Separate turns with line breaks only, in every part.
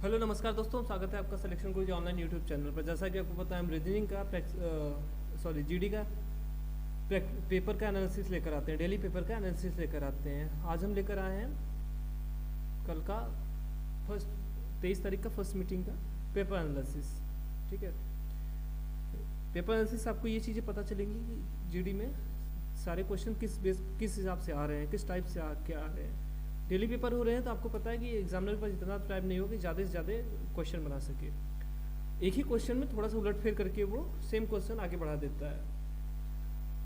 Hello नमस्कार दोस्तों, स्वागत है आपका सिलेक्शन गुरुजी ऑनलाइन यूट्यूब चैनल पर। जैसा कि आपको पता है, हम रीजनिंग का जीडी का पेपर का एनालिसिस लेकर आते हैं, डेली पेपर का एनालिसिस लेकर आते हैं। आज हम लेकर आए हैं कल का फर्स्ट 23 तारीख का फर्स्ट मीटिंग का पेपर एनालिसिस। ठीक है, पेपर एनालिसिस आपको ये चीज़ें पता चलेंगी कि जीडी में सारे क्वेश्चन किस हिसाब से आ रहे हैं, किस टाइप से क्या आ रहे हैं। डेली पेपर हो रहे हैं तो आपको पता है कि एग्जामिनर के पास इतना टाइम नहीं हो कि ज़्यादा से ज़्यादा क्वेश्चन बना सके। एक ही क्वेश्चन में थोड़ा सा उलटफेर करके वो सेम क्वेश्चन आगे बढ़ा देता है।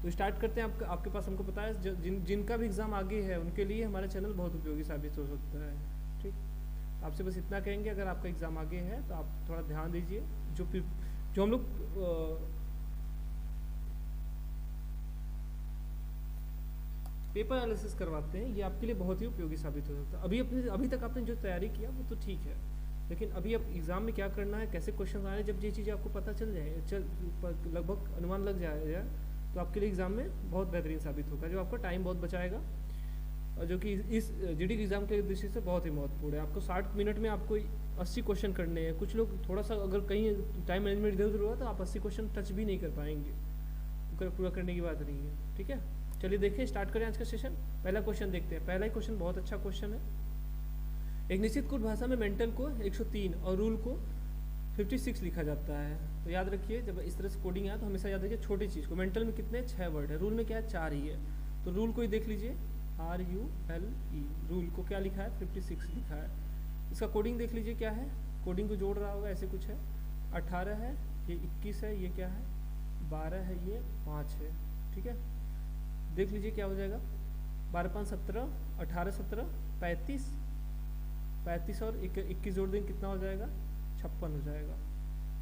तो स्टार्ट करते हैं। आपके पास हमको पता है जिनका भी एग्ज़ाम आगे है उनके लिए हमारा चैनल बहुत उपयोगी साबित हो सकता है। ठीक, आपसे बस इतना कहेंगे, अगर आपका एग्ज़ाम आगे है तो आप थोड़ा ध्यान दीजिए। जो हम लोग पेपर एनालिसिस करवाते हैं, ये आपके लिए बहुत ही उपयोगी साबित हो सकता है। अभी तक आपने जो तैयारी किया वो तो ठीक है, लेकिन अभी अब एग्ज़ाम में क्या करना है, कैसे क्वेश्चन आ रहे हैं, जब ये चीज़ें आपको पता चल जाए, लगभग अनुमान लग जाएगा, तो आपके लिए एग्ज़ाम में बहुत बेहतरीन साबित होगा, जो आपका टाइम बहुत बचाएगा और जो कि इस जीडी के एग्ज़ाम के दृष्टि से बहुत ही महत्वपूर्ण है। आपको 60 मिनट में आपको 80 क्वेश्चन करने हैं। कुछ लोग थोड़ा सा अगर कहीं टाइम मैनेजमेंट इधर उधर हुआ तो आप 80 क्वेश्चन टच भी नहीं कर पाएंगे, पूरा करने की बात नहीं है। ठीक है, चलिए देखिए, स्टार्ट करें आज का सेशन। पहला क्वेश्चन देखते हैं। पहला ही क्वेश्चन बहुत अच्छा क्वेश्चन है। एक निश्चित कोड भाषा में मेंटल को 103 और रूल को 56 लिखा जाता है। तो याद रखिए, जब इस तरह से कोडिंग है तो हमेशा याद रखिए छोटी चीज़ को। मेंटल में कितने 6 वर्ड है, रूल में क्या है 4 ही है। तो रूल को ही देख लीजिए, RULE, रूल को क्या लिखा है 56 लिखा है। इसका कोडिंग देख लीजिए क्या है, कोडिंग को जोड़ रहा होगा, ऐसे कुछ है। 18 है, ये 21 है, ये क्या है 12 है, ये 5 है। ठीक है, देख लीजिए क्या हो जाएगा। 12 5 17, 18 17 35, 35 और 21 जोड़ देंगे कितना हो जाएगा 56 हो जाएगा।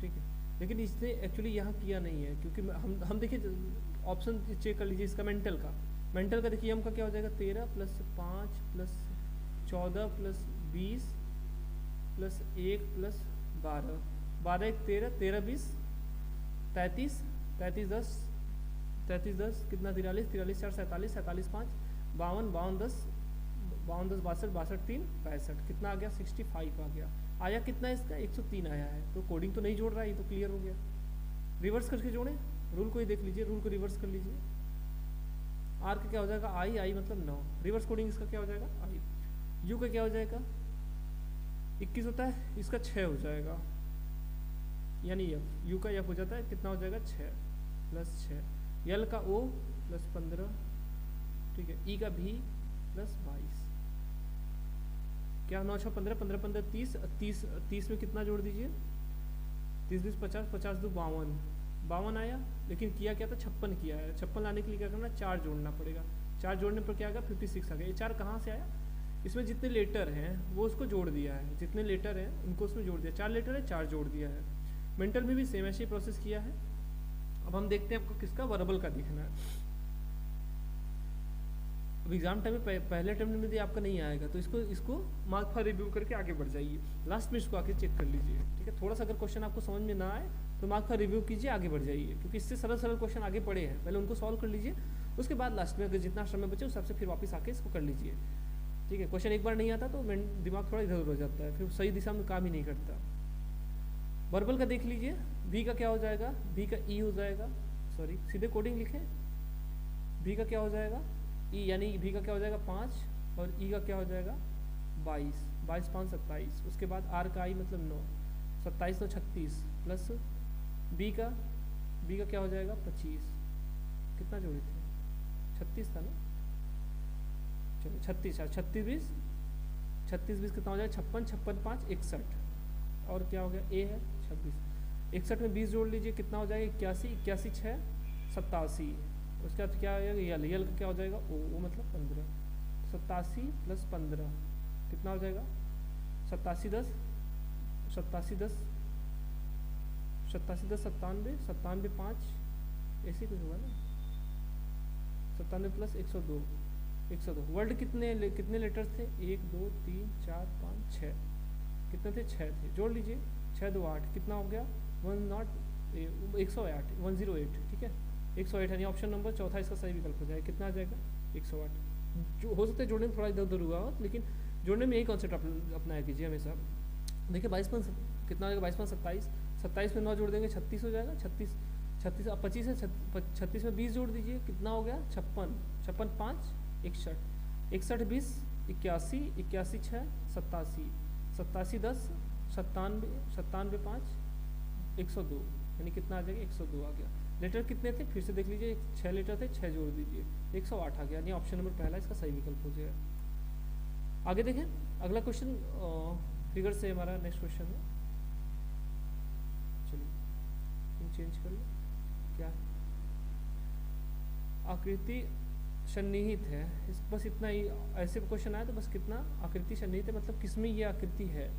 ठीक है, लेकिन इसने एक्चुअली यहाँ किया नहीं है, क्योंकि हम देखिए ऑप्शन चेक कर लीजिए इसका मेंटल का देखिए, हम का क्या हो जाएगा 13 + 5 + 14 + 20 + 1 + 12, 12 1 13, 13 20 33, 33 10, 33 10 कितना 43, 43 4 47, 47 5 52, 52 10, 52 10 62, 62 3 65, कितना आ गया 65 आ गया। आया कितना है इसका 103 आया है। तो कोडिंग तो नहीं जोड़ रहा है, ये तो क्लियर हो गया। रिवर्स करके जोड़ें, रूल को ही देख लीजिए, रूल को रिवर्स कर लीजिए। आर का क्या हो जाएगा आई मतलब 9, रिवर्स कोडिंग इसका क्या हो जाएगा आई। यू का क्या हो जाएगा 21 होता है, इसका 6 हो जाएगा, यानी एफ, यू का एफ हो जाता है, कितना हो जाएगा 6 + 6। यल का O + 15, ठीक है। ई का भी + 22, क्या 9 6 15, 15 15 30, 30 30 में कितना जोड़ दीजिए 30 20 50, 50 2 52, 52 आया। लेकिन किया क्या था 56 किया है। 56 लाने के लिए क्या करना 4 जोड़ना पड़ेगा। 4 जोड़ने पर क्या आएगा 56 आ गया। ये 4 कहाँ से आया, इसमें जितने लेटर हैं वो उसको जोड़ दिया है, जितने लेटर हैं उनको उसमें जोड़ दिया। 4 लेटर है 4 जोड़ दिया है। मेंटल में भी सेम ऐसे ही प्रोसेस किया है। अब हम देखते हैं आपको किसका वर्बल का दिखना है। अब एग्जाम टाइम में पहले अटेम्प्ट में यदि आपका नहीं आएगा तो इसको मार्क फॉर रिव्यू करके आगे बढ़ जाइए, लास्ट में इसको आके चेक कर लीजिए। ठीक है, थोड़ा सा अगर क्वेश्चन आपको समझ में ना आए तो मार्क फॉर रिव्यू कीजिए, आगे बढ़ जाइए, क्योंकि इससे सरल क्वेश्चन आगे पड़े हैं, पहले उनको सॉल्व कर लीजिए। उसके बाद लास्ट में अगर जितना समय बचे उस हिसाब से फिर वापस आके इसको कर लीजिए। ठीक है, क्वेश्चन एक बार नहीं आता तो दिमाग थोड़ा इधर उधर हो जाता है, फिर सही दिशा में काम ही नहीं करता। वर्बल का देख लीजिए, भी का क्या हो जाएगा, भी का ई हो जाएगा, सॉरी सीधे कोडिंग लिखें। भी का क्या हो जाएगा ई, यानी भी का क्या हो जाएगा 5 और ई का क्या हो जाएगा 22, 22 5 27। उसके बाद आर का आई मतलब 9, 27 9 36 प्लस बी का क्या हो जाएगा 25, कितना जोड़े थे 36 था ना, चलो 36 36 20, 36 20 कितना हो जाएगा 56, 56 5 61, और क्या हो गया ए है 26, 61 में 20 जोड़ लीजिए कितना हो जाएगा 81, 81 6 87। उसके बाद क्या हो जाएगा यल का क्या हो जाएगा ओ मतलब 15, 87 + 15 कितना हो जाएगा 87 10, 87 10, 97 10 97, 97 5 ऐसे कुछ होगा ना, 97 + 102, 102। वर्ड कितने लेटर्स थे 1 2 3 4 5 6, कितने थे 6 थे, जोड़ लीजिए 6 2 8, कितना हो गया 108, 108। ठीक है, 108 यानी ऑप्शन नंबर चौथा इसका सही विकल्प हो जाएगा। कितना आ जाएगा 108। जो हो सकता है जोड़ने में थोड़ा इधर उधर हुआ हो, लेकिन जोड़ने में यही कॉन्सेप्ट अपनाया कीजिए हमेशा। देखिए 22 कितना हो जाएगा, 22 27, 27 में 9 जोड़ देंगे 36 हो जाएगा, 36 36 अब 25 है, 36 में 20 जोड़ दीजिए, कितना हो गया 56, 56 5 61, 61 20 81, 81 6 87, 87 10 97, 97 5 102, यानी कितना आ जाएगा 102 आ गया। लेटर कितने थे फिर से देख लीजिए, 6 लेटर थे, 6 जोड़ दीजिए 108 आ गया, यानी ऑप्शन नंबर पहला इसका सही विकल्प हो जाएगा। आगे देखें अगला क्वेश्चन फिगर से हमारा नेक्स्ट क्वेश्चन है। चलिए चेंज कर लो, क्या है आकृति सन्निहित है, इस बस इतना ही। ऐसे क्वेश्चन आया तो बस कितना आकृति सन्निहित है, मतलब किसमें ये आकृति है,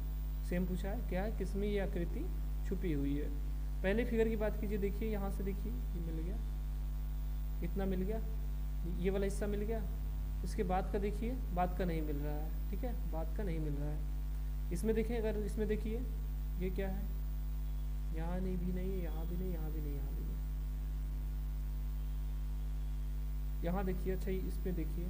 सेम पूछा है क्या है, किसमें ये आकृति छुपी हुई है। पहले फिगर की बात कीजिए, देखिए यहाँ से देखिए ये मिल गया, इतना मिल गया, ये वाला हिस्सा मिल गया। इसके बाद का देखिए, बाद का नहीं मिल रहा है, ठीक है, बाद का नहीं मिल रहा है। इसमें देखें, अगर इसमें देखिए ये क्या है, यहाँ नहीं भी नहीं, यहाँ भी नहीं, यहाँ भी नहीं, यहाँ भी नहीं। यहाँ देखिए, अच्छा इसमें देखिए,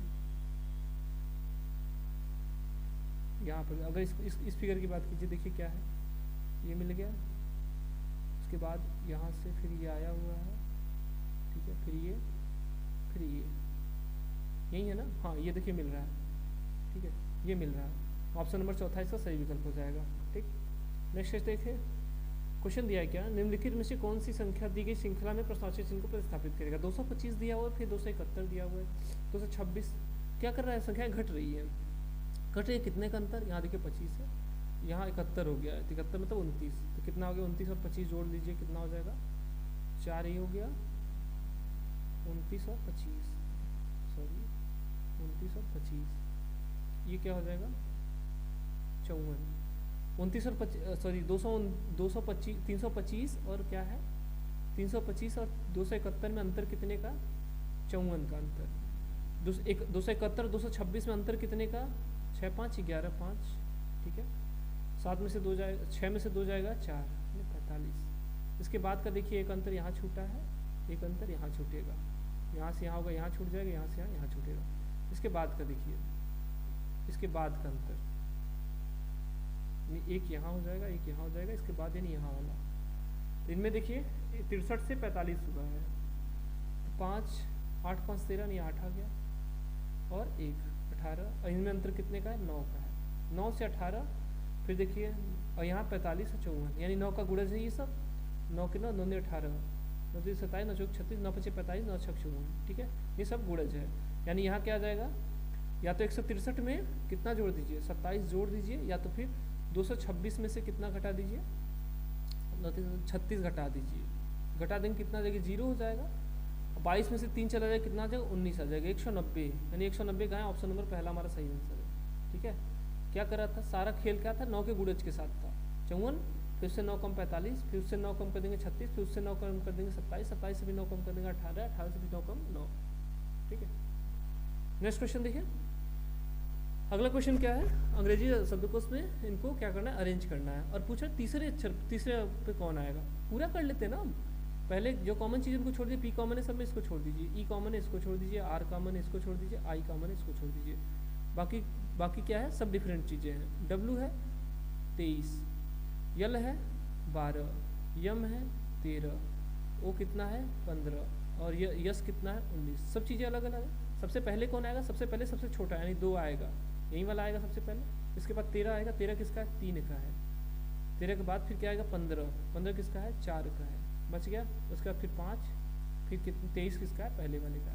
यहाँ पर अगर इस फिगर की बात कीजिए, देखिए क्या है, ये मिल गया। उसके बाद यहाँ से फिर ये आया हुआ है, ठीक है, फिर ये यही है ना, हाँ ये देखिए मिल रहा है, ठीक है, ये मिल रहा है। ऑप्शन नंबर चौथा इसका सही विकल्प हो जाएगा। ठीक, नेक्स्ट देखिए क्वेश्चन दिया है क्या, निम्नलिखित में से कौन सी संख्या दी गई श्रृंखला में प्रश्नवाची चिन्ह को प्रतिस्थापित करेगा। 225 दिया हुआ है, फिर 271 दिया हुआ है, 226 क्या कर रहा है, संख्याएं घट रही है, घट रही है, कितने का अंतर, यहाँ देखिए 25 है, यहाँ 71 हो गया है, 71 मतलब 29, तो कितना हो गया 29 और 25 जोड़ लीजिए, कितना हो जाएगा 4 ही हो गया, 29 और 25, सॉरी 29 और 25, ये क्या हो जाएगा 54, 29 और 25 सॉरी 225 325 और क्या है 325 और 271 में अंतर कितने का 54 का अंतर, 271 226 में अंतर कितने का 6 5 11 5, ठीक है, 7 में से 2 जाएगा, 6 में से 2 जाएगा 4 45। इसके बाद का देखिए एक अंतर यहाँ छूटा है, एक अंतर यहाँ छूटेगा, यहाँ से यहाँ होगा, यहाँ छूट जाएगा, यहाँ से यहाँ छूटेगा। इसके बाद का देखिए, इसके बाद का अंतर एक यहाँ हो जाएगा, एक यहाँ हो जाएगा, इसके बाद यानी यहाँ वाला, तो इनमें देखिए 63 से 45 हुआ है, तो 5 8 5 13 नहीं 8 आ गया, और 1 18, और इनमें अंतर कितने का है 9 का है, 9 से 18, फिर देखिए और यहाँ 45 और 54, यानी 9 का गुणज है ये सब, 9 के 9 9 ने 18, 9 3 27 9 4 36 9 5 45 9 6 54, ठीक है, ये सब गुणज है। यानी यहाँ क्या आ जाएगा, या तो 163 में कितना जोड़ दीजिए 27 जोड़ दीजिए, या तो फिर 226 में से कितना घटा दीजिए 36 घटा दीजिए, घटा देंगे कितना आ जाएगा 0 हो जाएगा, 22 में से 3 चला जाएगा, कितना आ जाएगा 19 आ जाएगा, 190, यानी 190 का है, ऑप्शन नंबर पहला हमारा सही आंसर है। ठीक है, क्या कर रहा था, सारा खेल क्या था 9 के गुणज के साथ था, 54, फिर उससे 9 कम 45, फिर उससे 9 कम कर देंगे 36, फिर उससे 9 कम कर देंगे 27, 27 से भी 9 कम कर देंगे 18, 18 से भी 9 कम 9। ठीक है, नेक्स्ट क्वेश्चन देखिए, अगला क्वेश्चन क्या है, अंग्रेजी शब्दकोश में इनको क्या करना है, अरेंज करना है, और पूछा तीसरे अक्षर, तीसरे पे कौन आएगा, पूरा कर लेते हैं ना हम, पहले जो कॉमन चीज़ उनको छोड़ दीजिए, पी कॉमन है सब में, इसको छोड़ दीजिए, ई कॉमन है इसको छोड़ दीजिए, आर कॉमन है इसको छोड़ दीजिए, आई कॉमन है इसको छोड़ दीजिए, बाकी क्या है, सब डिफरेंट चीज़ें हैं। डब्लू है 23, यल है 12, यम है 13, ओ कितना है 15, और यस कितना है 19, सब चीज़ें अलग अलग है। सबसे पहले कौन आएगा, सबसे पहले सबसे छोटा यानी 2 आएगा, यही वाला आएगा सबसे पहले, इसके बाद 13 आएगा, 13 किसका है 3 का है, 13 के बाद फिर क्या आएगा 15, 15 किसका है 4 का है, बच गया, उसके बाद फिर 5, फिर कितने 23 किसका है पहले वाले का।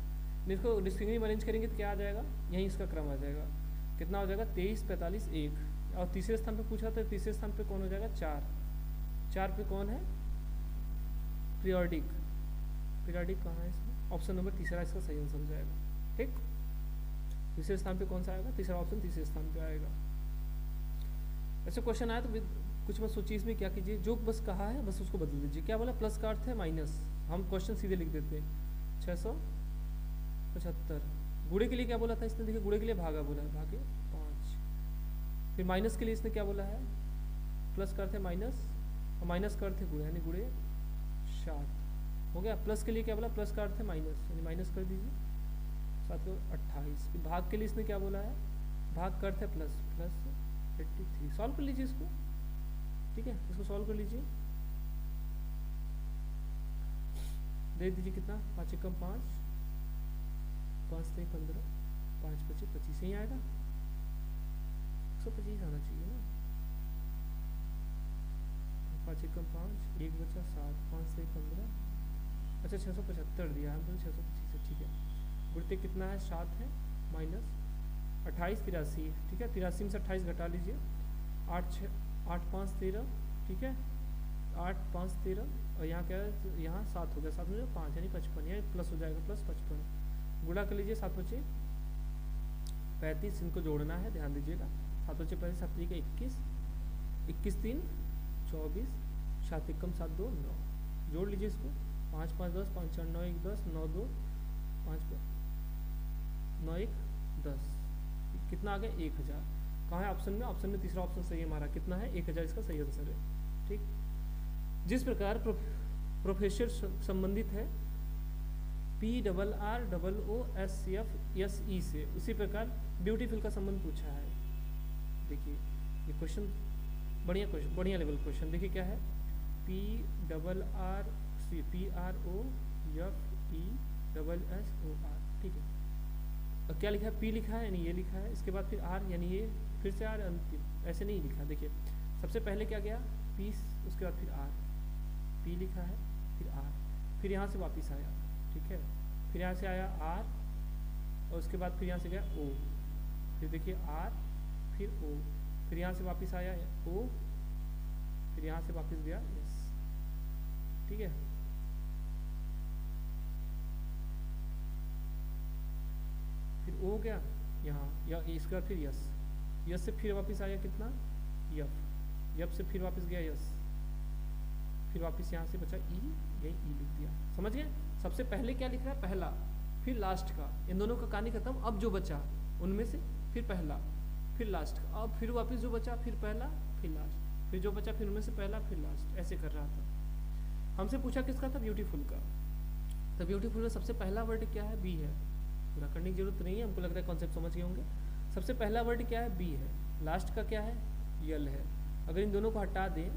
इसको डिस्टिंगली अरेंज करेंगे तो क्या आ जाएगा, यहीं इसका क्रम आ जाएगा, कितना हो जाएगा 23 45 1, और तीसरे स्थान पे पूछा तो तीसरे स्थान पे कौन हो जाएगा 4, 4 पे कौन है पीरियोडिक, पीरियोडिक कहाँ है इसमें, ऑप्शन नंबर तीसरा इसका सही आंसर हो जाएगा। ठीक, तीसरे स्थान पे कौन सा आएगा, तीसरा ऑप्शन तीसरे स्थान पे आएगा। ऐसे क्वेश्चन आया तो कुछ बस सोचिए इसमें क्या कीजिए, जो बस कहा है बस उसको बदल दीजिए, क्या बोला प्लस का अर्थ है माइनस, हम क्वेश्चन सीधे लिख देते हैं 675, गुणे के लिए क्या बोला था इसने, देखिए गुणे के लिए भागा बोला है, भागे 5, फिर माइनस के लिए इसने क्या बोला है, प्लस का अर्थ है माइनस, और माइनस का अर्थ है गुणे, यानी गुणे 7 हो गया। प्लस के लिए क्या बोला, प्लस का अर्थ है माइनस, यानी माइनस कर दीजिए 7 को 28, फिर भाग के लिए इसने क्या बोला है, भाग का अर्थ है प्लस, प्लस 83, सॉल्व कर लीजिए इसको, ठीक है, इसको सॉल्व कर लीजिए, दे दीजिए कितना, 5 एकम 5, 5 3 15, 5 25 25, यही आएगा, 125 आना चाहिए ना। 5 एकम 5, 1 बचा 7, 5 3 15, अच्छा 675 दिया है, 625 है, ठीक है। गुणते कितना है, 7 है, माइनस 28 83 है, ठीक है। 83 में से 28 घटा लीजिए, 8 5 13, ठीक है, 8 5 13, और यहाँ क्या है, तो यहाँ 7 हो गया, 7 में 5 यानी 55, यानी प्लस हो जाएगा, प्लस 55, गुणा कर लीजिए, 7 बचे 35, इनको जोड़ना है, ध्यान दीजिएगा, 7 बचे 35, 7 3 21, 21 3 24, 7 एकम 7 2 9, जोड़ लीजिए इसको, 5 5 10, 5 4 9 1 10, 9 2 5 9 1 10, कितना आ गया, 1000। कहाँ है ऑप्शन में, ऑप्शन में तीसरा ऑप्शन सही है हमारा, कितना है, 1000 इसका सही आंसर है, ठीक। जिस प्रकार प्रोफेसर संबंधित है PRROSFSE से, उसी प्रकार ब्यूटीफुल का संबंध पूछा है। देखिए ये क्वेश्चन बढ़िया क्वेश्चन, बढ़िया लेवल क्वेश्चन, देखिए क्या है, PRROFESSOR, ठीक है। और क्या लिखा है, P लिखा है यानी ये लिखा है, इसके बाद फिर R यानी ये, फिर से R अंतिम, ऐसे नहीं लिखा। देखिए सबसे पहले क्या गया P, उसके बाद फिर R, P लिखा है फिर R, फिर यहाँ से वापस आया, ठीक है, फिर यहाँ से आया R, और उसके बाद फिर यहाँ से गया O, फिर देखिए R फिर O, फिर यहाँ से वापस आया O, फिर यहाँ से वापस गया S, ठीक है। फिर O गया यहाँ, या इसके बाद फिर यस, यस से फिर वापस आया कितना, यफ, यफ से फिर वापस गया यस, फिर वापस यहाँ से बचा ई, यही ई लिख दिया, समझ गए। सबसे पहले क्या लिख रहा है, पहला, फिर लास्ट का, इन दोनों का कहानी खत्म, अब जो बचा उनमें से फिर पहला फिर लास्ट का, अब फिर वापस जो बचा फिर पहला फिर लास्ट, फिर जो बचा फिर उनमें से पहला फिर लास्ट, ऐसे कर रहा था। हमसे पूछा किसका था, ब्यूटीफुल का। तो ब्यूटीफुल में सबसे पहला वर्ड क्या है, बी है, पूरा करने की जरूरत नहीं है, हमको लग रहा है कॉन्सेप्ट समझ गए होंगे। सबसे पहला वर्ड क्या है, बी है, लास्ट का क्या है, यल है। अगर इन दोनों को हटा दें,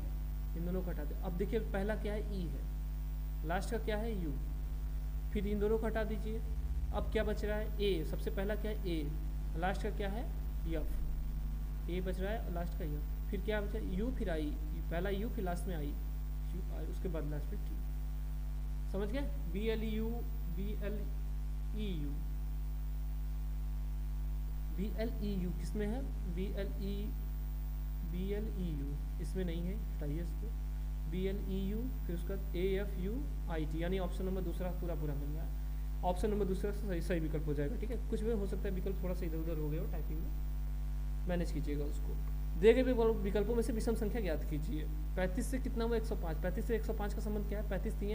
इन दोनों को हटा दें, अब देखिए पहला क्या है, ई है, लास्ट का क्या है, यू, फिर इन दोनों को हटा दीजिए, अब क्या बच रहा है, ए, सबसे पहला क्या है, ए, लास्ट का क्या है, यफ, ए बच रहा है, लास्ट का यफ, फिर क्या बचा, यू फिर आई, पहला यू फिर लास्ट में आई, यू आई, उसके बाद लास्ट में टी, समझ गए। BLEU, BLEU, BLEU किसमें है, BLEU इसमें नहीं है, हटाइए इसको, BLEU, फिर उसका AFUIT, यानी ऑप्शन नंबर दूसरा पूरा मिल रहा है, ऑप्शन नंबर दूसरा सही विकल्प हो जाएगा, ठीक है। कुछ भी हो सकता है विकल्प थोड़ा सा इधर उधर हो गया हो टाइपिंग में, मैनेज कीजिएगा उसको। दिए गए विकल्पों में से विषम संख्या ज्ञात कीजिए। 35 से कितना हुआ, 105, 35 से 105 का संबंध क्या है, 35 तीन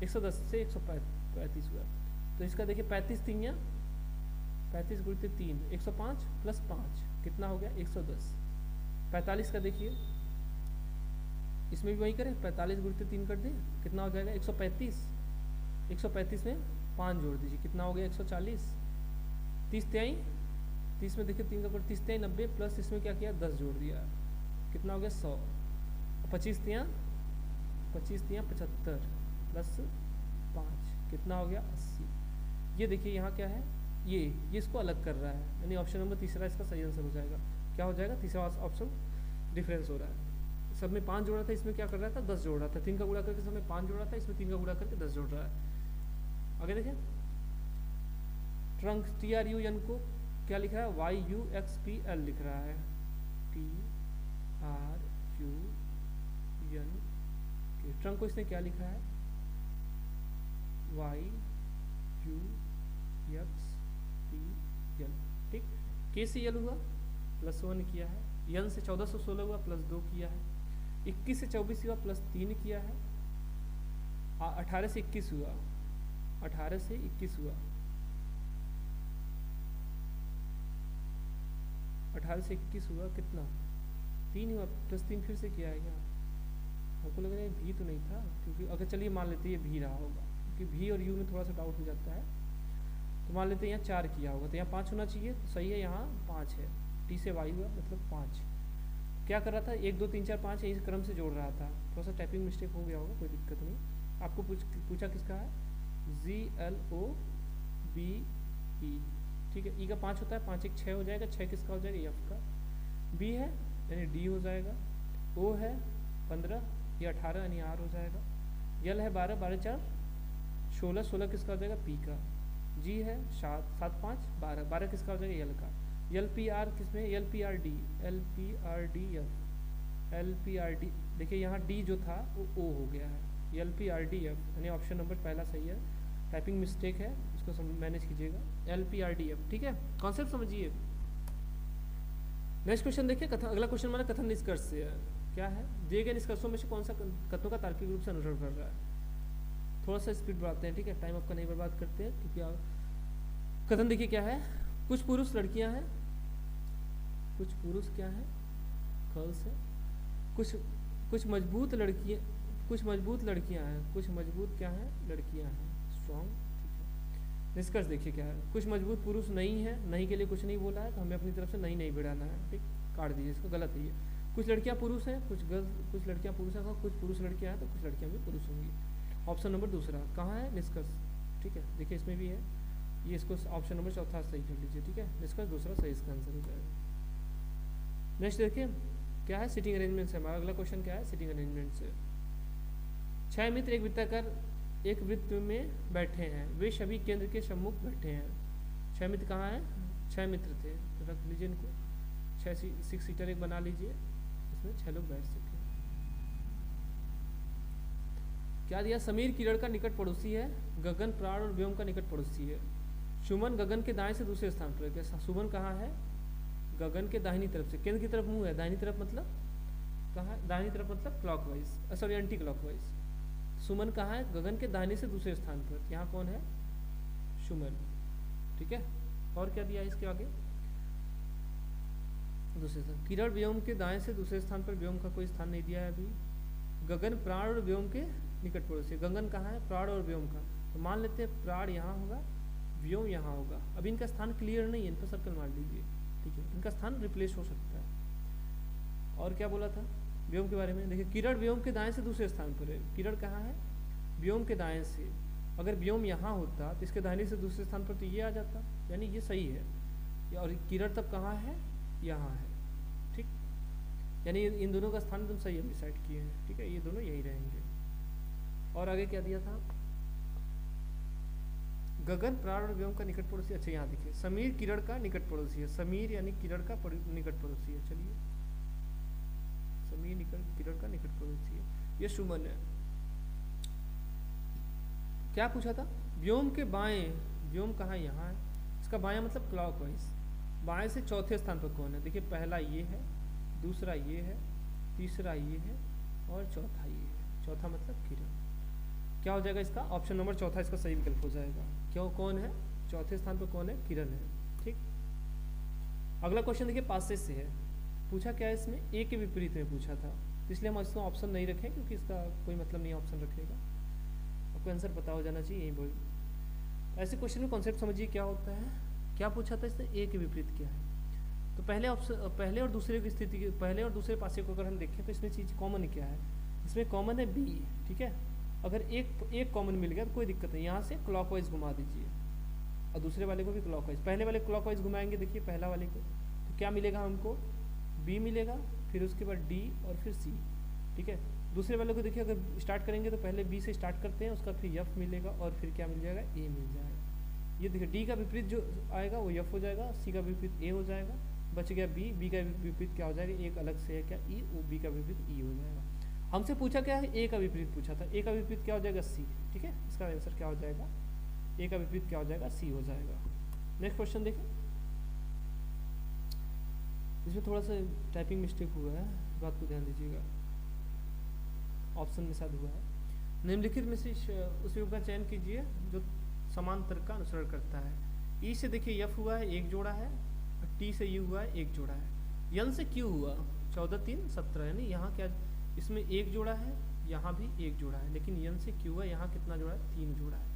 110 से 135 हुआ, तो इसका देखिए 35 तीन 35 गुणित 3, 105 प्लस 5 कितना हो गया, 110। 45 का देखिए, इसमें भी वही करें, 45 गुणित 3 कर दें, कितना हो जाएगा, 135, 135 में 5 जोड़ दीजिए, कितना हो गया, 140। 30 त्याई, 30 में देखिए 3 का 30 त्याई 90, प्लस इसमें क्या किया, 10 जोड़ दिया, कितना हो गया, 100। 25 तियाँ 75 प्लस 5 कितना हो गया, 80। ये देखिए यहाँ क्या है, ये इसको अलग कर रहा है, यानी ऑप्शन नंबर तीसरा इसका सही आंसर हो जाएगा। क्या हो जाएगा, तीसरा ऑप्शन डिफरेंस हो रहा है। सब में 5 जोड़ा था, इसमें क्या कर रहा था, 10 जोड़ रहा था। 3 का गुणा करके सब में 5 जोड़ा था, इसमें 3 का गुणा करके 10 जोड़ रहा है। आगे देखें, ट्रंक TRUN को क्या लिख रहा है, YUXPL लिख रहा है, TRUN के ट्रंक को इसने क्या लिखा है, YUXPL, ठीक। K से L हुआ +1 किया है, N से 1416 हुआ +2 किया है, 21 से 24 हुआ +3 किया है, 18 से 21 हुआ, 18 से 21 हुआ, 18 से 21 हुआ, कितना 3 हुआ, +3 फिर से किया है क्या, हमको लग रहा है भी तो नहीं था, क्योंकि अगर चलिए मान लेते हैं ये भी रहा होगा, क्योंकि भी और यू में थोड़ा सा डाउट हो जाता है, तो मान लेते हैं यहाँ 4 किया होगा, तो यहाँ 5 होना चाहिए, तो सही है, यहाँ 5 है, टी से वाई हुआ मतलब 5, क्या कर रहा था, 1 2 3 4 5 इस क्रम से जोड़ रहा था, थोड़ा सा टाइपिंग मिस्टेक हो गया होगा, कोई दिक्कत नहीं। आपको पूछा किसका है, GLOBE, ठीक है। ई का 5 होता है, 5 1 6 हो जाएगा, 6 किसका हो जाएगा, एफ का। बी है यानी डी हो जाएगा, ओ है 15 या 18 यानी आर हो जाएगा, यल है 12 12 4 16 16 किसका हो जाएगा, पी का। जी है 7 7 5 12 12 किसका हो जाएगा, यल का। एल पी आर किसमें, L P R D, L P R D F, L P R D, देखिए यहाँ डी जो था वो ओ हो गया है, L P R D F, यानी ऑप्शन नंबर पहला सही है। टाइपिंग मिस्टेक है, इसको मैनेज कीजिएगा, L P R D F, ठीक है। कॉन्सेप्ट समझिए। नेक्स्ट क्वेश्चन देखिए, कथन, अगला क्वेश्चन हमारा कथन निष्कर्ष से है। क्या है, दिए गए निष्कर्षों में से कौन सा कथनों का तार्किक रूप से अनुसरण कर रहा है। थोड़ा सा स्पीड बढ़ाते हैं, ठीक है, टाइम आपका नहीं बर्बाद करते हैं, क्योंकि कथन देखिए क्या है, कुछ पुरुष लड़कियां हैं, कुछ पुरुष क्या है, गर्ल्स है, कुछ मजबूत लड़कियां, कुछ मजबूत लड़कियां हैं, कुछ मजबूत क्या है, लड़कियां हैं, स्ट्रॉन्ग, ठीक है। निष्कर्ष देखिए क्या है, कुछ मजबूत पुरुष नहीं है, नहीं के लिए कुछ नहीं बोला है, तो हमें अपनी तरफ से नहीं बढ़ाना है, ठीक, काट दीजिए इसको, गलत है ये। कुछ लड़कियां पुरुष हैं, कुछ लड़कियां पुरुष हैं, कुछ पुरुष लड़कियां हैं, तो कुछ लड़कियां भी पुरुष होंगी। ऑप्शन नंबर दूसरा कहाँ है, निष्कर्ष, ठीक है, देखिए इसमें भी है ये, इसको ऑप्शन नंबर चौथा सही कर लीजिए, ठीक है, निष्कर्ष दूसरा सही इसका आंसर हो जाएगा। नेक्स्ट देखिए क्या है, सिटिंग अरेंजमेंट से हमारा अगला क्वेश्चन क्या है, सिटिंग अरेंजमेंट से। 6 मित्र एक वृत्ताकार एक वृत्त में बैठे हैं, वे सभी केंद्र के सम्मुख बैठे हैं। 6 मित्र कहाँ हैं, 6 मित्र थे, तो रख लीजिए इनको, 6 सीटर एक बना लीजिए, इसमें 6 लोग बैठ सके। क्या दिया, समीर किरण का निकट पड़ोसी है, गगन प्राण और व्योम का निकट पड़ोसी है। सुमन गगन के दाएं से दूसरे स्थान पर है। सुमन कहाँ है, गगन के दाहिनी तरफ से, केंद्र की तरफ मुंह है, दाहिनी तरफ मतलब कहाँ, दाहिनी तरफ मतलब क्लॉकवाइज, सॉरी एंटी क्लॉकवाइज। सुमन कहाँ है, गगन के दाहिने से दूसरे स्थान पर, यहाँ कौन है, सुमन, ठीक है। और क्या दिया इसके आगे, दूसरे स्थान, किरण व्योम के दाएं से दूसरे स्थान पर, व्योम का कोई स्थान नहीं दिया है अभी। गगन प्राण और व्योम के निकट पड़ोसी, गगन कहाँ है, प्राण और व्योम का, तो मान लेते हैं प्राण यहाँ होगा, व्योम यहाँ होगा। अभी इनका स्थान क्लियर नहीं है, इन पर सर्कल मार लीजिए, ठीक है, इनका स्थान रिप्लेस हो सकता है। और क्या बोला था व्योम के बारे में, देखिए किरण व्योम के दाएं से दूसरे स्थान पर है, किरण कहाँ है, व्योम के दाएं से, अगर व्योम यहाँ होता तो इसके दाहिने से दूसरे स्थान पर तो ये आ जाता, यानी ये सही है, और किरण तब कहाँ है, यहाँ है, ठीक, यानी इन दोनों का स्थान एकदम सही हम डिसाइड किए हैं, ठीक है, ये दोनों यही रहेंगे। और आगे क्या दिया था, गगन प्राण और व्योम का निकट पड़ोसी, अच्छा यहाँ देखिए समीर किरण का निकट पड़ोसी है, समीर यानी किरण का निकट पड़ोसी है, चलिए समीर किरण का निकट पड़ोसी है, ये सुमन है। क्या पूछा था, व्योम के बाएं, व्योम कहाँ, यहाँ है, इसका बायां मतलब क्लॉकवाइज, बाएं से चौथे स्थान पर कौन है, देखिए पहला ये है, दूसरा ये है, तीसरा ये है, और चौथा ये है, चौथा मतलब किरण। क्या हो जाएगा इसका, ऑप्शन नंबर चौथा इसका सही विकल्प हो जाएगा। क्यों, कौन है चौथे स्थान पर, कौन है, किरण है, ठीक। अगला क्वेश्चन देखिए पासेज से है, पूछा क्या है इसमें, ए के विपरीत में पूछा था, इसलिए हम इसको ऑप्शन नहीं रखें, क्योंकि इसका कोई मतलब नहीं ऑप्शन रखेगा, आपको आंसर पता हो जाना चाहिए, यही बोल। ऐसे क्वेश्चन में कॉन्सेप्ट समझिए क्या होता है, क्या पूछा था इसने, ए के विपरीत क्या है। तो पहले ऑप्शन, पहले और दूसरे की स्थिति, पहले और दूसरे पासे को अगर हम देखें तो इसमें चीज़ कॉमन क्या है, इसमें कॉमन है बी, ठीक है। अगर एक कॉमन मिल गया तो कोई दिक्कत नहीं, यहाँ से क्लॉकवाइज घुमा दीजिए और दूसरे वाले को भी क्लॉकवाइज, पहले वाले क्लॉकवाइज घुमाएंगे, देखिए पहला वाले को, तो क्या मिलेगा हमको, बी मिलेगा, फिर उसके बाद डी और फिर सी, ठीक है। दूसरे वाले को देखिए अगर स्टार्ट करेंगे तो पहले बी से स्टार्ट करते हैं, उसका फिर एफ मिलेगा और फिर क्या मिल जाएगा, ए मिल जाएगा। ये देखिए डी का विपरीत जो आएगा वो एफ हो जाएगा, सी का विपरीत ए हो जाएगा, बच गया बी, बी का विपरीत क्या हो जाएगा, एक अलग से है क्या, ई, वो बी का विपरीत ई हो जाएगा। हमसे पूछा क्या है, ए का विपरीत पूछा था, ए का विपरीत क्या हो जाएगा, सी, ठीक है, इसका आंसर क्या हो जाएगा, ए का विपरीत क्या हो जाएगा, सी हो जाएगा। नेक्स्ट क्वेश्चन देखें, इसमें थोड़ा सा टाइपिंग मिस्टेक हुआ है, बात को ध्यान दीजिएगा, ऑप्शन में शायद हुआ है। निम्नलिखित में से उस विकल्प का चयन कीजिए जो समांतर का अनुसरण करता है। ई से देखिए एफ हुआ है, एक जोड़ा है, टी से यू हुआ है, एक जोड़ा है, एन से क्यू हुआ 14 3 17, यानी यहाँ क्या, इसमें एक जोड़ा है, यहाँ भी एक जोड़ा है, लेकिन एन से क्यू है, यहाँ कितना जोड़ा है, 3 जोड़ा है।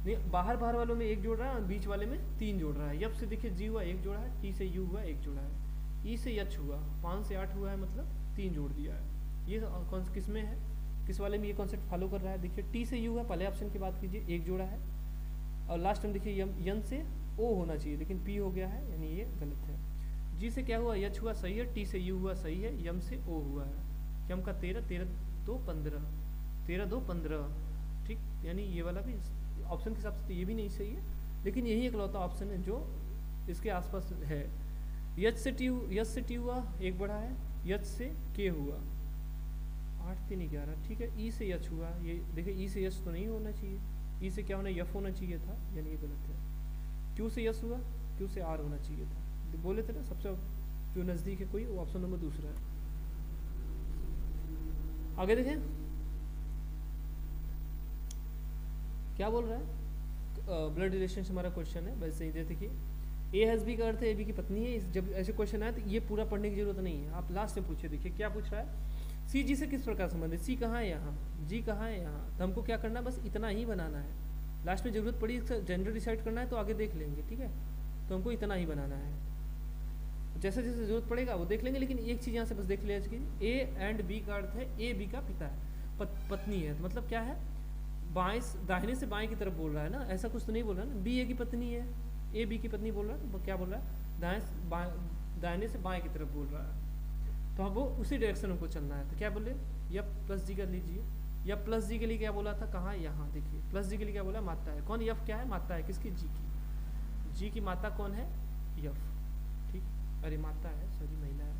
नहीं, बाहर वालों में एक जोड़ रहा है, बीच वाले में 3 जोड़ रहा है। एफ से देखिए जी हुआ, एक जोड़ा है, टी से यू हुआ, एक जोड़ा है, ई से यच हुआ, 5 से 8 हुआ है, मतलब 3 जोड़ दिया है। ये कौन किस में है, किस वाले में ये कॉन्सेप्ट फॉलो कर रहा है? देखिए टी से यू है, पहले ऑप्शन की बात कीजिए, 1 जोड़ा है। और लास्ट में देखिए यन से ओ होना चाहिए, लेकिन पी हो गया है, यानी ये गलत है। जी से क्या हुआ, यच हुआ, सही है। टी से यू हुआ, सही है। यम से ओ हुआ है। यम का 13, 13 2 15, 13 2 15, ठीक, यानी ये वाला भी ऑप्शन के हिसाब से तो ये भी नहीं सही है, लेकिन यही एकलौता ऑप्शन है जो इसके आसपास है। यच से टी हुआ, 1 बढ़ा है। यच से के हुआ, 8 3 11, ठीक है। ई से यच हुआ, ये देखिए ई से यच तो नहीं होना चाहिए, ई से क्या होना, यफ होना चाहिए था, यानी ये गलत है। क्यू से यस हुआ, क्यू से आर होना चाहिए था। बोले थे ना सबसे जो नज़दीक है कोई, वो ऑप्शन नंबर दूसरा है। आगे देखें क्या बोल रहा है, ब्लड रिलेशन से हमारा क्वेश्चन है, वैसे ही देखिए ए हैज़ बी का अर्थ है ए बी की पत्नी है। जब ऐसे क्वेश्चन आए तो ये पूरा पढ़ने की जरूरत नहीं है, आप लास्ट में पूछिए। देखिए क्या पूछ रहा है, सी जी से किस प्रकार संबंधित, सी कहाँ है यहाँ, जी कहाँ है यहाँ, तो हमको क्या करना है, बस इतना ही बनाना है। लास्ट में ज़रूरत पड़ी इसका जेंडर डिसाइड करना है तो आगे देख लेंगे, ठीक है। तो हमको इतना ही बनाना है, जैसे जैसे जरूरत पड़ेगा वो देख लेंगे। लेकिन एक चीज़ यहाँ से बस देख लिया कि ए एंड बी का अर्थ है ए बी का पिता है, पत्नी है, तो मतलब क्या है, बाएं दाहिने से बाएं की तरफ बोल रहा है ना, ऐसा कुछ तो नहीं बोल रहा है ना। बी ए की पत्नी है, ए बी की पत्नी बोल रहा है, तो क्या बोल रहा है, दाहिने से बाएं की तरफ बोल रहा है, तो हम वो उसी डायरेक्शन हमको चलना है। तो क्या बोले, या प्लस जी कर लीजिए, या प्लस जी के लिए क्या बोला था, कहाँ, यहाँ देखिए प्लस जी के लिए क्या बोला, माता है। कौन, यफ क्या है, माता है, किसकी, जी की। जी की माता कौन है, यफ, ठीक, अरे माता है, सॉरी महिला है,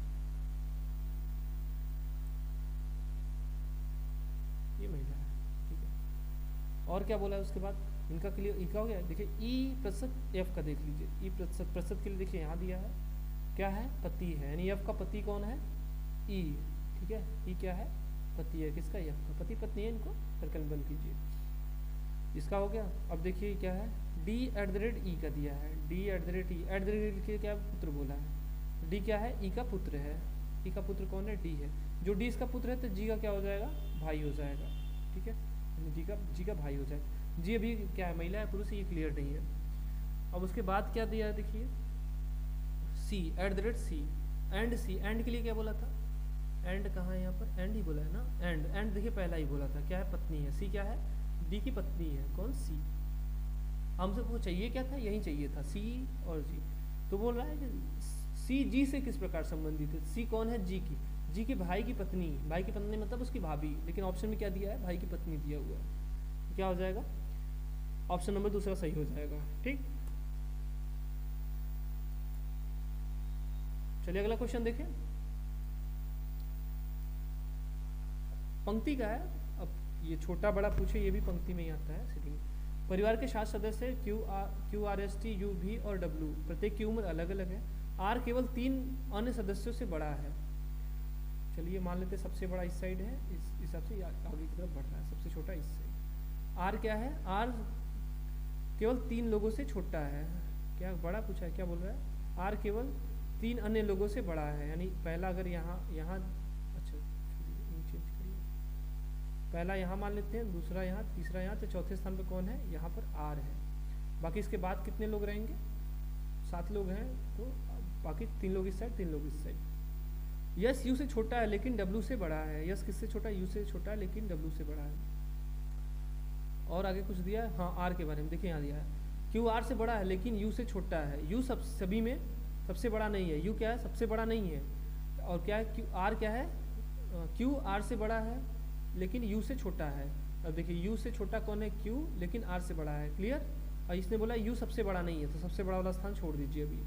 ये महिला है, ठीक है। और क्या बोला है उसके बाद, इनका क्लियर, इनका हो गया। देखिए ई प्रतिशत एफ का देख लीजिए, ई प्रतिशत के लिए देखिए यहाँ दिया है, क्या है, पति है, यानी एफ का पति कौन है, ई, ठीक है। ई क्या है, पति है, किसका, एफ का, पति पत्नी है, इनको सर्कल बंद कीजिए। इसका हो गया। अब देखिए क्या है, D@E का दिया है, D@E, @ के क्या पुत्र बोला है, डी क्या है, ई का पुत्र है, ई का पुत्र कौन है, डी है। जो डी इसका पुत्र है तो जी का क्या हो जाएगा, भाई हो जाएगा, ठीक है, जी का भाई हो जाएगा। जी अभी क्या है, महिला है, पुरुष, ये क्लियर नहीं है। अब उसके बाद क्या दिया है, देखिए सी, @ एंड सी, एंड के लिए क्या बोला था, एंड कहाँ है, यहाँ पर एंड ही बोला है ना, एंड देखिए पहला ही बोला था, क्या है, पत्नी है। सी क्या है, डी की पत्नी है, कौन, सी। हमसे वो चाहिए क्या था, यही चाहिए था, सी और जी। तो बोल रहा है कि सी जी से किस प्रकार संबंधित है, सी कौन है, जी की भाई की पत्नी, भाई की पत्नी मतलब उसकी भाभी, लेकिन ऑप्शन में क्या दिया है, भाई की पत्नी दिया हुआ है, तो क्या हो जाएगा, ऑप्शन नंबर दूसरा सही हो जाएगा, ठीक। चलिए अगला क्वेश्चन देखें, पंक्ति का है। अब ये छोटा बड़ा पूछे, ये भी पंक्ति में ही आता है, सिटिंग। परिवार के 7 सदस्य Q R S T U भी और डब्ल्यू, प्रत्येक की उम्र अलग अलग है। आर केवल 3 अन्य सदस्यों से बड़ा है। चलिए मान लेते सबसे बड़ा इस साइड है, इस हिसाब से आगे की तरफ बढ़ रहा है, सबसे छोटा इस साइड। आर क्या है, आर केवल 3 लोगों से छोटा है, क्या बड़ा पूछा है, क्या बोल रहा है, आर केवल 3 अन्य लोगों से बड़ा है, यानी पहला अगर यहाँ अच्छा चेंज करिए, पहला यहाँ मान लेते हैं, दूसरा यहाँ, तीसरा यहाँ, तो चौथे स्थान पर कौन है, यहाँ पर आर है। बाकी इसके बाद कितने लोग रहेंगे, 7 लोग हैं, तो बाकी 3 लोग इस साइड, 3 लोग इस साइड। यस यू से छोटा है लेकिन डब्ल्यू से बड़ा है, यस किससे छोटा है, यू से छोटा है लेकिन डब्ल्यू से बड़ा है। और आगे कुछ दिया है, हाँ आर के बारे में देखिए, यहाँ दिया है क्यू आर से बड़ा है लेकिन यू से छोटा है। यू सभी में सबसे बड़ा नहीं है, यू क्या है, सबसे बड़ा नहीं है। और क्या है, क्यू आर क्या है, क्यू आर से बड़ा है लेकिन यू से छोटा है। अब देखिए यू से छोटा कौन है, क्यू, लेकिन आर से बड़ा है, क्लियर। और इसने बोला यू सबसे बड़ा नहीं है, तो सबसे बड़ा वाला स्थान छोड़ दीजिए अभी।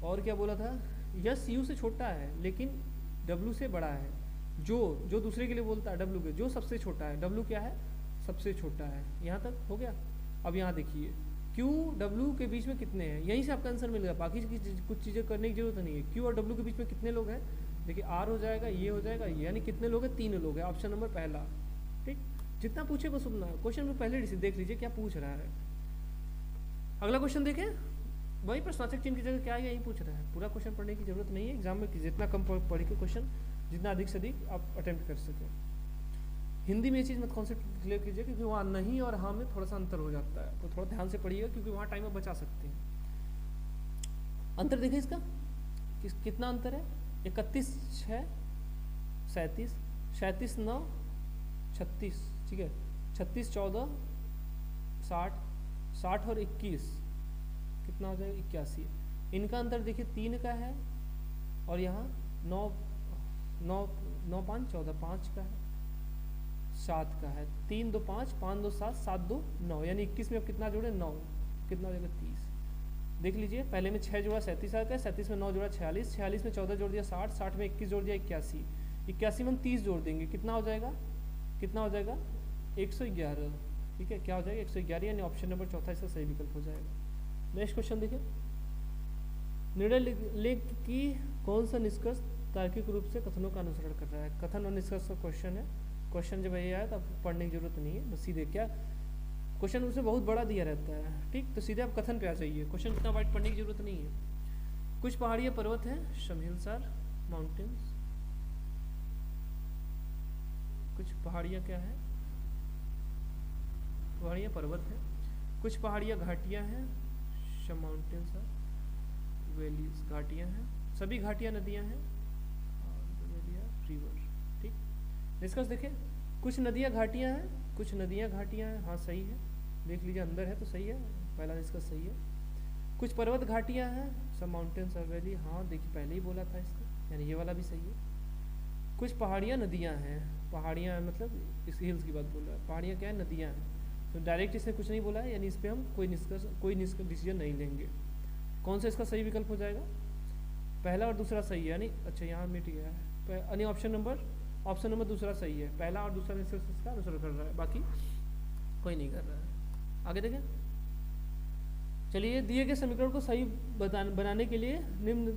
और क्या बोला था, यस यू से छोटा है लेकिन डब्ल्यू से बड़ा है। जो दूसरे के लिए बोलता है डब्ल्यू के, जो सबसे छोटा है, डब्ल्यू क्या है, सबसे छोटा है। यहाँ तक हो गया। अब यहाँ देखिए क्यू डब्ल्यू के बीच में कितने हैं, यहीं से आपका आंसर मिल गया, बाकी कुछ चीज़ें करने की जरूरत नहीं है। क्यू और डब्ल्यू के बीच में कितने लोग हैं, देखिए आर हो जाएगा, ये हो जाएगा, यानी कितने लोग हैं, 3 लोग हैं, ऑप्शन नंबर पहला, ठीक। जितना पूछे बस उतना, क्वेश्चन में पहले देख लीजिए क्या पूछ रहा है। अगला क्वेश्चन देखें, वही प्रश्नवाचक चिन्ह की जगह क्या है, यही पूछ रहा है। पूरा क्वेश्चन पढ़ने की जरूरत नहीं है, एग्जाम में जितना कम पढ़ के क्वेश्चन, जितना अधिक से अधिक आप अटेम्प्ट कर सकें। हिंदी में ये चीज़ मत कॉन्सेप्ट क्लियर कीजिए, क्योंकि वहाँ नहीं और हाँ में थोड़ा सा अंतर हो जाता है, तो थोड़ा ध्यान से पढ़िएगा, क्योंकि वहाँ टाइम में बचा सकते हैं। अंतर देखें इसका, कितना अंतर है? 31 6 37, 37 9 36, ठीक है, 36 14 60, 60 और 21 कितना हो जाएगा? 81। इनका अंतर देखिए 3 का है और यहाँ 9 9 9 5 14, 5 का है, 7 का है, 3 2 5, 5 2 7, 7 2 9, यानी 21 में अब कितना जोड़े? 9, कितना हो जाएगा? 30। देख लीजिए, पहले में 6 जोड़ा 37 आ गया, 37 में 9 जोड़ा 46, 46 में 14 जोड़ दिया 60, 60 में 21 जोड़ दिया 81, 81 में हम 30 जोड़ देंगे, कितना हो जाएगा? कितना हो जाएगा? 111। ठीक है, क्या हो जाएगा? 111, यानी ऑप्शन नंबर चौथा इसका सही विकल्प हो जाएगा। नेक्स्ट क्वेश्चन देखिए, निर्णय लेख की कौन सा निष्कर्ष तार्किक रूप से कथनों का अनुसरण कर रहा है? कथन और निष्कर्ष का क्वेश्चन है। क्वेश्चन जब ये आया तो आपको पढ़ने की जरूरत नहीं है, बस सीधे क्या क्वेश्चन उसमें बहुत बड़ा दिया रहता है, ठीक, तो सीधे आप कथन पे आ जाइए, क्वेश्चन इतना वाइड पढ़ने की जरूरत नहीं है। कुछ पहाड़ियाँ पर्वत हैं, शमहिलसार माउंटेन्स। कुछ पहाड़ियाँ क्या है? पहाड़ियाँ पर्वत हैं। कुछ पहाड़ियाँ घाटियाँ हैं, सम माउंटेन्स आर वैलीज, घाटियाँ हैं। सभी घाटियाँ नदियाँ हैं, रिवर, ठीक। निष्कर्ष देखें, कुछ नदियाँ घाटियाँ हैं, कुछ नदियाँ घाटियाँ हैं, हाँ सही है, देख लीजिए अंदर है तो सही है, पहला निष्कर्ष सही है। कुछ पर्वत घाटियाँ हैं, सब माउंटेन्स और वैली, हाँ देखिए पहले ही बोला था इसका, यानी ये वाला भी सही है। कुछ पहाड़ियाँ नदियाँ हैं, पहाड़ियाँ मतलब इस हिल्स की बात बोल रहा है, पहाड़ियाँ क्या है? नदियाँ हैं, तो डायरेक्ट इसने कुछ नहीं बोला है, यानी इस पर हम कोई डिसीजन नहीं लेंगे। कौन सा इसका सही विकल्प हो जाएगा? पहला और दूसरा सही है, यानी अच्छा यहाँ मिट गया है, यानी ऑप्शन नंबर दूसरा सही है, पहला और दूसरा निष्कर्ष इसका अनुसरण कर रहा है, बाकी कोई नहीं कर रहा है। आगे देखें, चलिए, दिए गए समीकरण को सही बनाने के लिए निम्न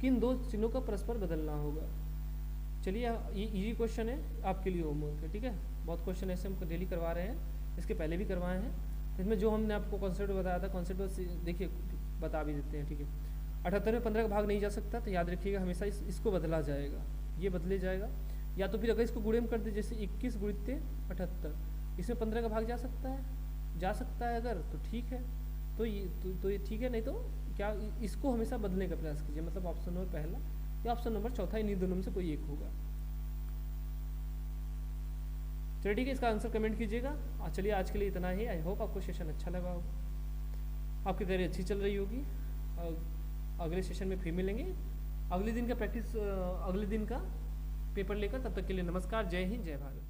किन दो चिन्हों का परस्पर बदलना होगा? चलिए, ये इजी क्वेश्चन है आपके लिए, होमवर्क है, ठीक है। बहुत क्वेश्चन ऐसे हम डेली करवा रहे हैं, इसके पहले भी करवाए हैं। इसमें जो हमने आपको कॉन्सेप्ट बताया था, कॉन्सेप्ट देखिए बता भी देते हैं, ठीक है। 78 में 15 का भाग नहीं जा सकता, तो याद रखिएगा हमेशा इसको बदला जाएगा, ये बदले जाएगा, या तो फिर अगर इसको गुणे में कर दे, जैसे 21 गुणित 78, इसमें 15 का भाग जा सकता है अगर, तो ठीक है, तो ये ठीक है, नहीं तो क्या इसको हमेशा बदलने का प्रयास कीजिए, मतलब ऑप्शन नंबर पहला या ऑप्शन नंबर चौथा, इन्हीं दोनों में से कोई एक होगा। चलिए ठीक है, इसका आंसर कमेंट कीजिएगा। चलिए आज के लिए इतना ही, आई होप आपको सेशन अच्छा लगा होगा, आपकी तैयारी अच्छी चल रही होगी। अगले सेशन में फिर मिलेंगे, अगले दिन का पेपर लेकर। तब तक के लिए नमस्कार, जय हिंद, जय भारत।